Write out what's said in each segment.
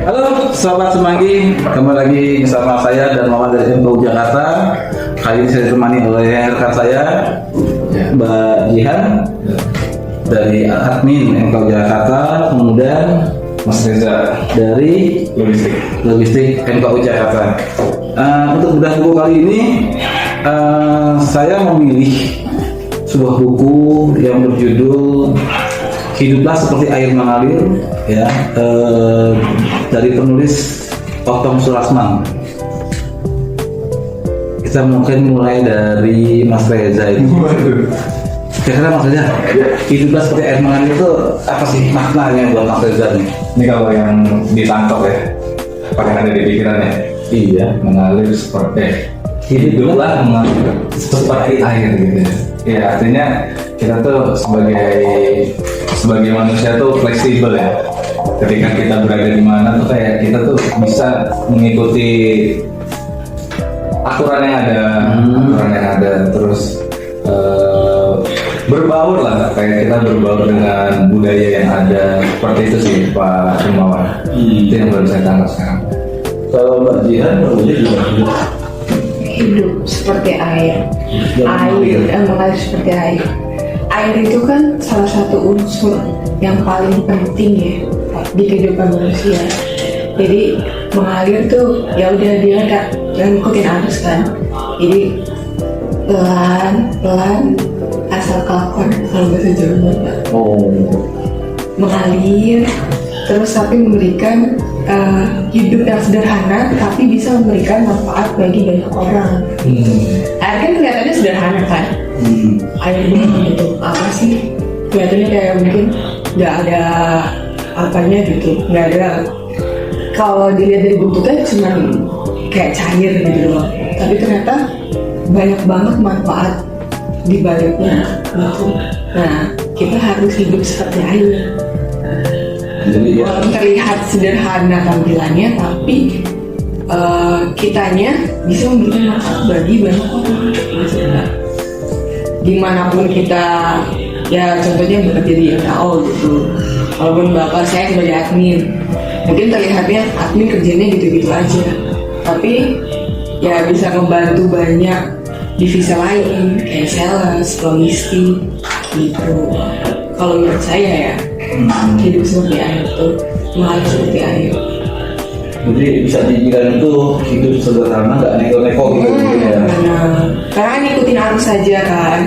Halo Sobat Semanggi, kembali lagi bersama saya dan Mama dari MKU Jakarta. Kali ini saya ditemani oleh rekan saya Mbak Jihan dari admin MKU Jakarta, kemudian Mas Reza dari Logistik MKU Jakarta. Untuk bedah buku kali ini saya memilih sebuah buku yang berjudul Hiduplah Seperti Air Mengalir, ya, dari penulis Otong Surasman. Kita mungkin mulai dari Mas Reza itu. Kira-kira Mas Reza, hiduplah seperti air mengalir itu apa sih maknanya buat Mas Reza nih? Ini kalau yang ditangkap ya, apa yang ada di pikirannya? Iya, Mengalir seperti hiduplah mengalir seperti air gitu ya. Ya artinya kita tuh sebagai manusia tuh fleksibel ya. Ketika kita berada di mana tuh kayak kita tuh bisa mengikuti aturan yang ada, terus berbaur lah, kayak kita berbaur dengan budaya yang ada, seperti itu sih Pak Himawan. Itu yang baru saya tangkap sekarang. kalau Mbak Jihan menurutnya gimana? Hidup seperti air, mengalir seperti air. Air itu kan salah satu unsur yang paling penting ya di kehidupan manusia. Jadi mengalir tuh ya udah dia nggak ngikutin arus kan. Jadi pelan asal kapan kalau bahasa Jawa Pak. Mengalir terus tapi memberikan hidup yang sederhana tapi bisa memberikan manfaat bagi banyak orang. Air kan kelihatannya sederhana kan, air gitu apa sih, kelihatannya kayak mungkin nggak ada apanya gitu, nggak ada, kalau dilihat dari bentuknya cuma kayak cair gitu loh, tapi ternyata banyak banget manfaat di baliknya gitu. Nah kita harus hidup seperti air. Jadi ya, Terlihat sederhana tampilannya, tapi kitanya bisa memberikan manfaat bagi banyak orang. Dimanapun kita, ya contohnya bekerja di MKO gitu. Walaupun bapak saya sebagai admin, mungkin terlihatnya admin kerjanya gitu-gitu aja, tapi ya bisa membantu banyak divisi lain kayak sales, logistik gitu. Kalau menurut saya ya, hidup seperti air itu, mengalir seperti air. jadi bisa dibilang itu hidup sederhana, nggak neko-neko gitu ya. Benar. Karena kan ngikutin arus saja kan.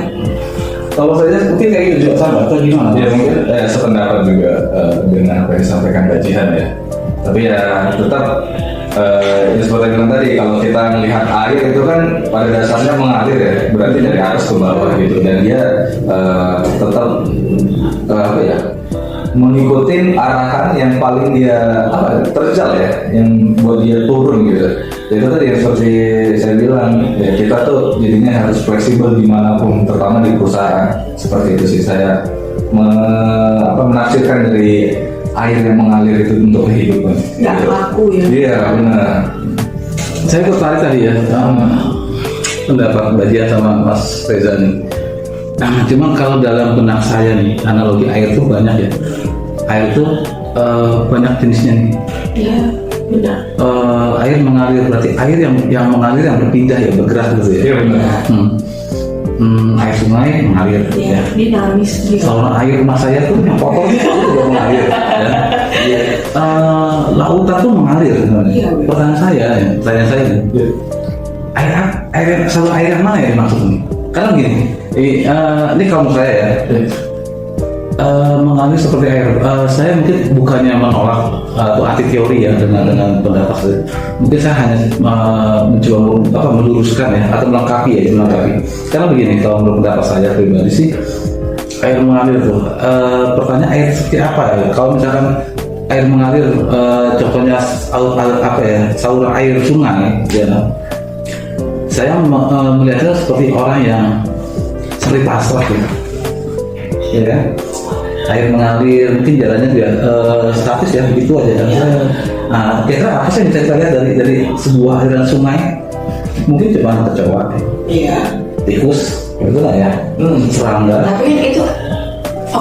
Kalau saya mungkin kayak gitu juga sama atau gimana? Ya mungkin sependapat juga dengan apa yang disampaikan Mbak Jihan ya. Tapi ya tetap ya seperti yang bilang tadi, kalau kita melihat air itu kan pada dasarnya mengalir ya, berarti dari atas ke bawah gitu, dan dia tetap apa ya, mengikuti arahan yang paling dia terjal ya, yang buat dia turun gitu. Itu tadi yang seperti saya bilang ya, kita tuh jadinya harus fleksibel dimanapun, terutama di perusahaan. Seperti itu sih saya menafsirkan dari air yang mengalir itu untuk kehidupan. Nggak laku ya. Iya benar. Saya tertarik tadi ya pendapat Mbak Jihan sama Mas Reza nih. Cuman kalau dalam benak saya nih, analogi air itu banyak ya. Air itu banyak jenisnya nih. Iya benar. Air mengalir berarti air yang mengalir, yang berpindah ya, bergerak gitu ya. Iya benar. Air sungai mengalir Iya, ya. dinamis gitu. Saluran air rumah saya tuh yang kotor itu juga mengalir ya. Lautan tuh mengalir sebenarnya. Iya, Pertanyaan saya saluran air yang mana ya dimaksud ini? Karena gini, ini kalau menurut saya ya, mengalir seperti air. Saya mungkin bukannya menolak atau anti teori ya dengan pendapat saya. Mungkin saya hanya mencoba meluruskan ya, atau melengkapi. Karena begini, kalau menurut pendapat saya pribadi sih, air mengalir tuh. Pertanyaan air seperti apa ya? Kalau misalkan air mengalir, contohnya saluran air sungai, ya. Saya melihatnya seperti orang yang sering pasrah gitu, ya kan? Air mengalir, mungkin jalannya juga statis ya, begitu aja. Kira-kira apa sih yang bisa kita lihat dari sebuah aliran sungai? Mungkin cuma kecoa, Iya. tikus, itu lah ya, serangga. Tapi itu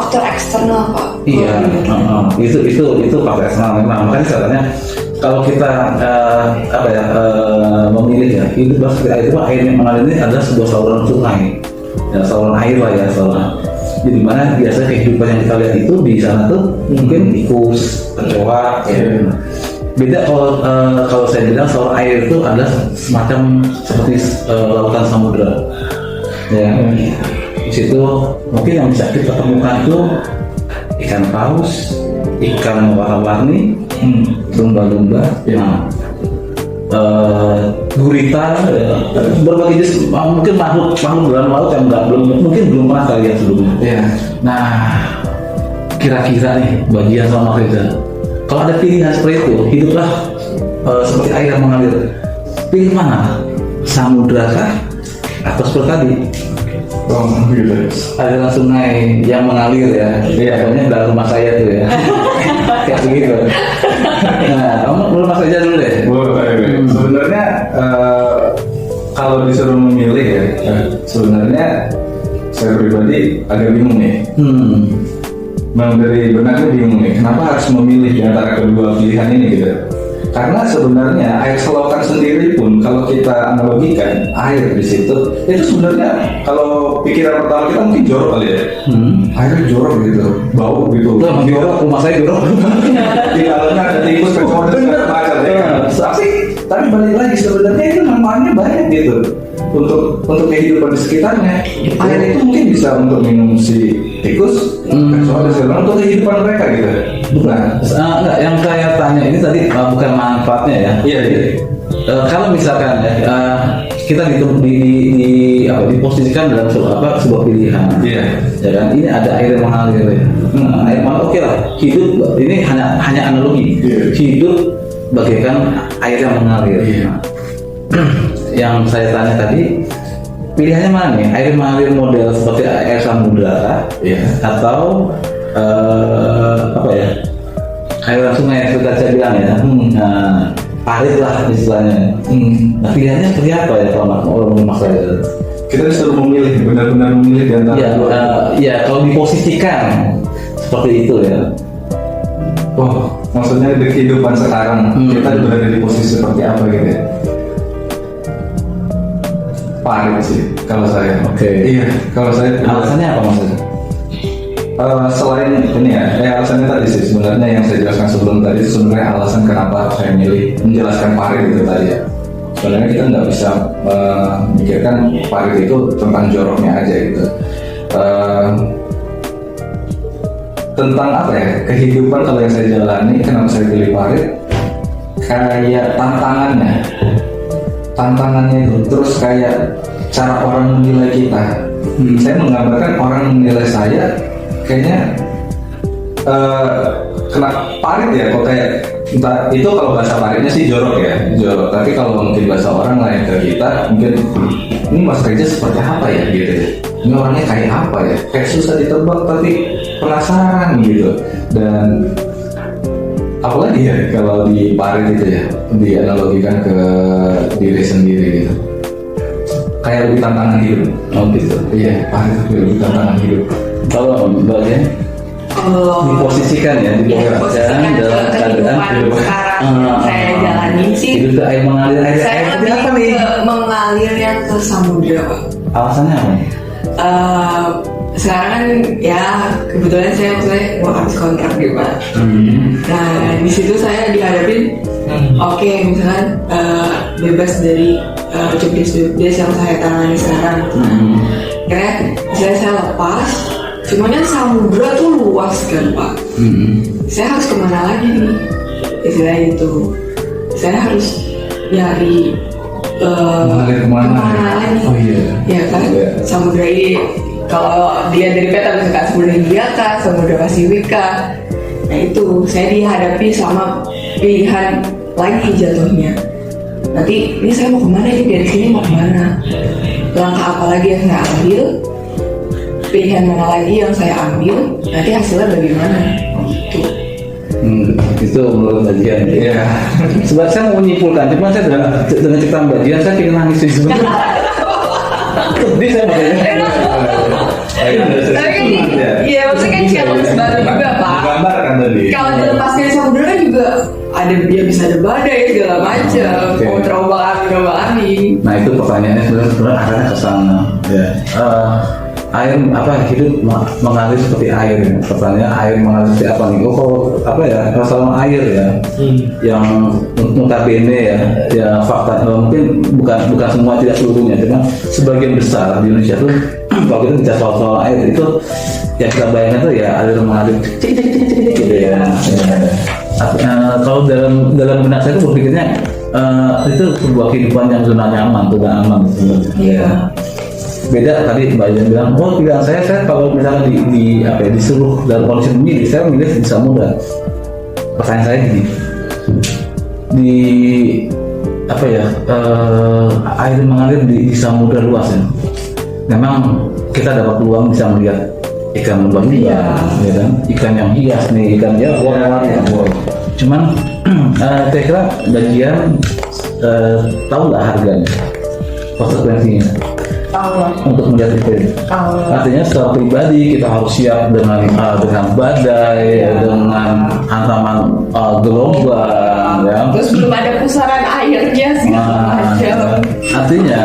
faktor eksternal Pak. Iya, itu faktor eksternal memang. Makanya katanya kalau kita memilih ya, hidup seperti air itu, air yang mengalir ini adalah sebuah saluran sungai, ya, saluran air lah ya, saluran. Jadi mana biasanya kehidupan yang kita lihat itu di sana tuh mungkin tikus, kecoa, ya. Beda kalau saya bilang saluran air itu adalah semacam seperti lautan samudra, ya. Di situ mungkin yang bisa kita temukan itu ikan paus, ikan warna-warni, lumba-lumba, ya. Gurita, ya. Berbagai jenis mungkin makhluk dalam laut yang mungkin belum pernah kita lihat sebelumnya. Iya. Nah, kira-kira nih bagian sama Reza, kalau ada pilihan seperti itu, hiduplah seperti air yang mengalir. Pilih mana? Samudra kah? Atau seperti tadi? Oh, gitu. Adalah sungai yang mengalir ya. Iya. Pokoknya dalam rumah saya tuh ya. Kayak begitu. Nah, kamu rumah saja dulu deh. Sebenarnya kalau disuruh memilih ya, sebenarnya saya pribadi agak bingung nih. Memang dari benaknya bingung nih, kenapa harus memilih di antara kedua pilihan ini gitu? Karena sebenarnya air selokan sendiri pun kalau kita analogikan air di situ, itu sebenarnya kalau pikiran pertama kita mungkin jorok kali ya. Airnya jorok gitu, bau gitu. Itu emang jorok, rumah saya jorok. Di dalamnya ada tikus, kecoa dan segala macam. Tapi balik lagi sebenarnya itu manfaatnya banyak gitu untuk kehidupan di sekitarnya. Air itu mungkin bisa untuk minum si tikus, kecoa dan segala macam, untuk kehidupan mereka gitu. Bukan? Enggak, yang saya tanya ini tadi bukan manfaatnya ya. Iya. Kalau misalkan ya, kita diposisikan dalam sebuah pilihan. Iya. Ya kan, ini ada air yang mengalir ya. Air mengalir, oke lah. Hidup ini hanya analogi. Iya. Hidup bagaikan air yang mengalir. Iya. Yang saya tanya tadi, pilihannya mana nih? Air mengalir model seperti air samudra, Iya. atau aliran sungai seperti saya bilang ya. Parit lah istilahnya. Nah, pilihannya seperti apa ya kalau rumah saya? Kita disuruh memilih, benar-benar memilih di antara dua. Ya kalau diposisikan seperti itu ya. Oh, maksudnya di kehidupan sekarang kita berada di posisi seperti apa gitu ya? Parit sih kalau saya. Oke. Iya, kalau saya. Alasannya apa maksudnya? Selain ini ya, alasannya tadi sih sebenarnya yang saya jelaskan sebelum tadi itu sebenarnya alasan kenapa saya milih menjelaskan parit itu tadi ya. Sebenarnya kita nggak bisa memikirkan parit itu tentang joroknya aja gitu. Tentang apa ya, kehidupan kalau yang saya jalani, kenapa saya pilih parit, kayak tantangannya itu, terus kayak cara orang menilai kita. Saya menggambarkan orang menilai saya kayaknya kena parit ya, kok kayak entah, itu kalau bahasa paritnya sih jorok ya, jorok. Tapi kalau mungkin bahasa orang lain ke kita, mungkin ini Mas Reza seperti apa ya gitu ya, ini orangnya kayak apa ya, kayak susah ditebak tapi penasaran gitu. Dan apalagi ya kalau di parit itu ya, dianalogikan ke diri sendiri gitu, kayak lebih tantangan hidup. Oh gitu. Iya, parit itu lebih tantangan hidup. Kalau bagian diposisikan ya, diposisikan dalam keadaan sekarang saya jalanin sih, hidup ke air mengalir, saya seperti apa nih? mengalirnya ke samudra Pak. Alasannya apa? Sekarang kan ya kebetulan saya mau habis kontrak gitu Pak. Nah di situ saya dihadapin, oke, misalkan bebas dari job desk yang saya tangani sekarang. Karena misalnya saya lepas, cuman kan samudra tuh luas kan Pak. Saya harus kemana lagi nih? Istilahnya itu, saya harus nyari kemana lagi? Oh iya. Ya kan, samudra ini kalau dia dari peta misalkan samudra Hindia, samudra Pasifika. Nah itu saya dihadapi sama pilihan lagi jatuhnya. Nanti ini saya mau kemana nih, dari sini mau kemana? Langkah apa lagi yang saya ambil? Pilihan mana lagi yang saya ambil? Nanti hasilnya bagaimana? Gitu. Itu menurut bagian. Iya. Sebab saya mau menyimpulkan, cuma saya dengan cerita bagian saya pengen nangis sih sebenarnya. Sedih saya makanya. Tapi kan, iya maksudnya kan challenge baru juga Pak. Gambar kan tadi. Kalau dilepaskan di samudera kan juga ada ya bisa ada badai segala macam, Oke. mau terombang ambing. Nah itu pertanyaannya sebenarnya arahnya ke sana. Ya. Air hidup mengalir seperti air ya. Pertanyaan air mengalir seperti apa nih? Oh kalau masalah air ya, yang notabene ya fakta mungkin bukan semua, tidak seluruhnya, cuma sebagian besar di Indonesia tuh kalau kita bicara soal air itu yang kita bayangkan tuh ya air mengalir cik gitu ya. Kalau dalam benak saya itu berpikirnya itu sebuah kehidupan yang zona nyaman, zona aman sebenarnya. Iya. Beda tadi Mbak Jan bilang, pilihan saya kalau misalnya disuruh dalam kondisi memilih, saya memilih di samudra. Pertanyaan saya gini, air mengalir di samudra luas ya. Memang kita dapat peluang bisa melihat ikan lumba-lumba, ya kan? Ikan yang hias nih, ikan ya warna-warni. Cuman saya kira bagian tahu nggak harganya, konsekuensinya untuk melihat itu. Artinya secara pribadi kita harus siap dengan badai, dengan hantaman gelombang, ya. Terus belum ada pusaran airnya segala macam. Artinya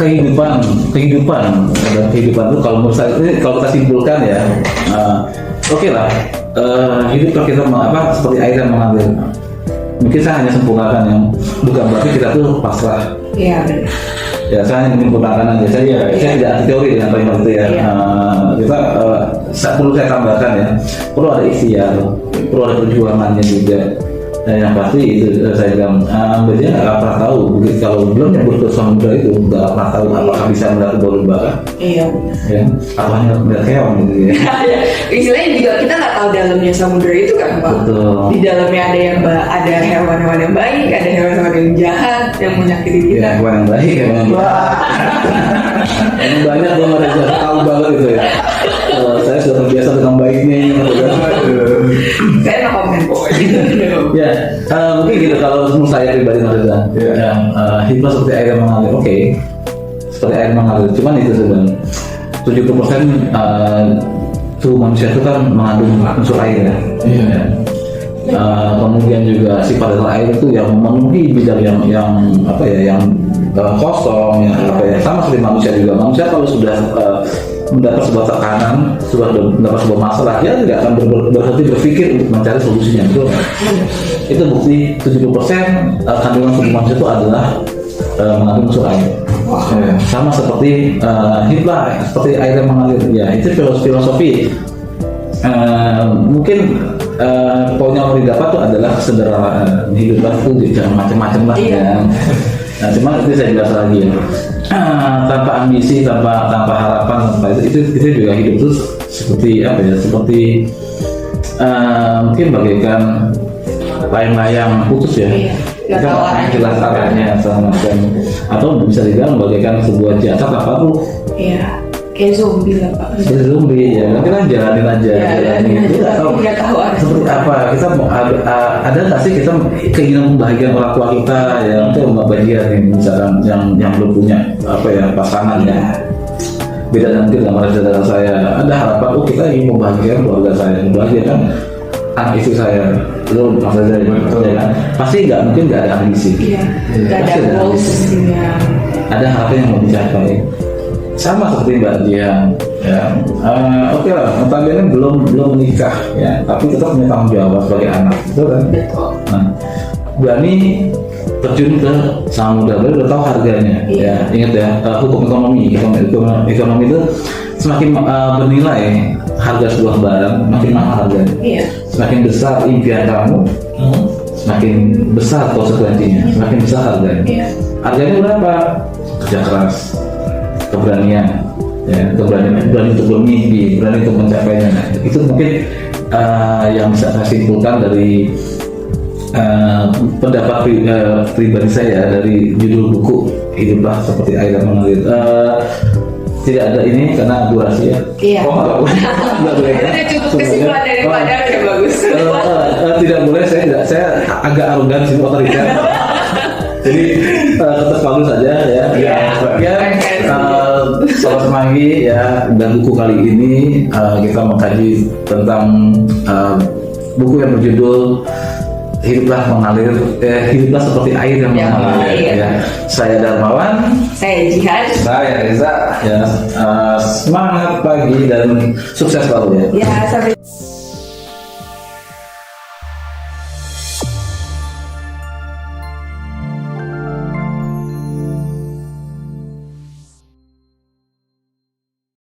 kehidupan itu kalau menurut saya itu, kalau kita simpulkan ya, oke lah, hidup kalau kita seperti air yang mengalir. Mungkin saya hanya sempurnakan yang bukan berarti kita tuh pasrah. Iya benar. Ya saya hanya menyempurnakan aja. Saya tidak anti teori dengan apa itu ya. Perlu saya tambahkan ya. Perlu ada ikhtiar, perlu ada perjuangannya juga. Dan yang pasti itu saya bilang, dia nggak pernah tahu. Begitu kalau belum nyebut ke samudra itu nggak pernah tahu apakah bisa melihat lumba-lumba. Iya. Ya, apa hanya melihat keong gitu ya. Istilahnya juga kita nggak tahu dalamnya samudra itu kan Pak. Betul. Di dalamnya ada hewan-hewan yang baik, ada hewan-hewan yang jahat yang menyakiti kita. Ya, hewan yang baik, hewan yang jahat. Yang banyak belum ada yang tahu banget itu ya. Saya sudah terbiasa dengan baiknya. Saya nggak komen pokoknya. Ya, mungkin gitu kalau menurut saya pribadi Marisa, yang hikmah seperti air yang mengalir, oke, seperti air mengalir. Cuman itu sebenarnya 70% tubuh manusia itu kan mengandung unsur air ya. Kemudian juga sifat dasar air itu yang memenuhi bidang yang kosong, sama seperti manusia juga. Manusia kalau sudah mendapat sebuah tekanan, mendapat sebuah masalah, dia tidak akan berhenti berpikir untuk mencari solusinya. Itu bukti 70% kandungan tubuh manusia itu adalah mengandung unsur air. Sama seperti hibah, seperti air yang mengalir. Ya, itu filosofi. Mungkin poin yang mau didapat itu adalah kesederhanaan. Hidup itu jangan macam-macam lah. Ya. Nah, cuma itu saya jelas lagi ya. Tanpa ambisi, tanpa harapan, itu juga hidup itu seperti seperti mungkin bagaikan layang-layang putus ya. Kita jelas arahnya sama macam, atau bisa dibilang bagaikan sebuah jasad apa tuh? Iya, kayak zombie lah Pak. Seperti zombie ya, kita jalanin aja. Nggak tahu seperti apa. Kita ada nggak sih kita keinginan membahagiakan orang tua kita ya, untuk membahagiakan misalkan yang belum punya pasangan ya. Beda nanti dengan saudara saya, ada harapan kita ingin membahagiakan keluarga saya, membahagiakan anak istri saya. Lu maksudnya ya kan? Pasti mungkin nggak ada ambisi. Iya. Nggak ada goals yang. Ada harapan yang mau dicapai. Sama seperti Mbak Jihan ya. Oke lah, notabene belum menikah ya, tapi tetap punya tanggung jawab sebagai anak, betul kan? Betul. Nah, berani terjun ke samudra, udah tahu harganya. Ya, ingat ya, hukum ekonomi itu semakin bernilai harga sebuah barang, makin mahal harganya. Iya. Semakin besar impian kamu, semakin besar konsekuensinya, semakin besar harganya. Iya. Harganya berapa? Kerja keras, keberanian, berani untuk bermimpi, berani untuk mencapainya. Nah, itu mungkin yang bisa saya simpulkan dari pendapat pribadi saya dari judul buku Hiduplah Seperti Air yang Mengalir. Tidak ada ini karena durasi ya. Iya. Nggak boleh. Itu cukup kesimpulan daripada yang bagus. Tidak boleh, saya agak arogan sih otoriter. Jadi tetap bagus saja ya. Iya. Ya, Sobat Semanggi ya, dan buku kali ini kita mengkaji tentang buku yang berjudul Hiduplah Mengalir, Hiduplah Seperti Air yang Yang Mengalir. mengalir. Ya. Saya Darmawan. Saya Jihad. Saya Reza. Ya, semangat pagi dan sukses selalu ya. Ya, sampai